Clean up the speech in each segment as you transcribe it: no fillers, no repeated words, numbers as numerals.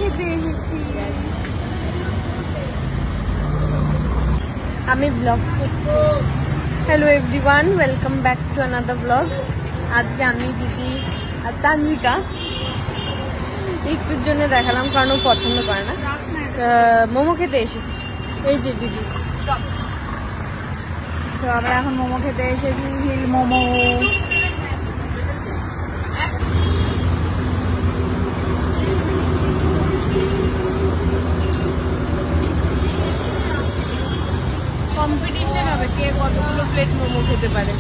খেতে এসেছি। আমি ব্লগ করছি। Hello everyone, welcome back to another blog. আজকে আমি, দিদি আর তানভিকা একটুর জন্য দেখালাম, কারণ ও পছন্দ করে না, মোমো খেতে এসেছি। এই যে দিদি, তো আমরা এখন মোমো খেতে এসেছি, হিল মোমো। কম্পিটিশন হবে কে কতগুলো প্লেট মোমো খেতে পারে।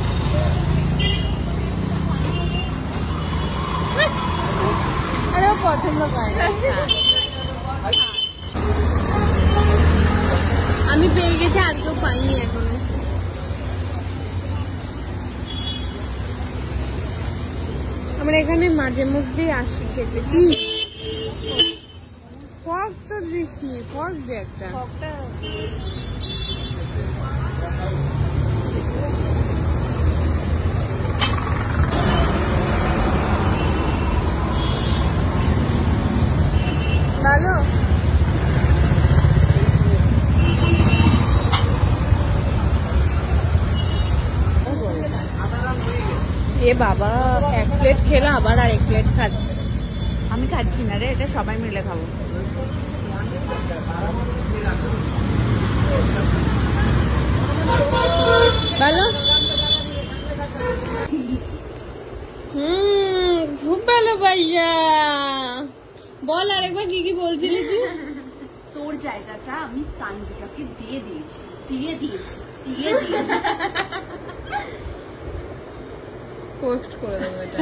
আরে ও পছন্দ করে না। আমি পেয়ে গেছি, আজকেও পাইনি এখনো। আমরা এখানে মাঝে মধ্যেই আসি খেতে। কি ফর্ক তো দিসনি, ফর্ক দে একটা। ভালো এ বাবা, এক প্লেট খেলো আবার আর এক প্লেট খাচ্ছি। আমি খাচ্ছি না রে, এটা সবাই মিলে খাবো। ভালো, খুব ভালো ভাইয়া। বল আরেকবার কি কি বলছিলি তুই? তোর জায়গাটা আমি তানভিকাকে দিয়ে দিয়েছি। পোস্ট করে দেবো এটা।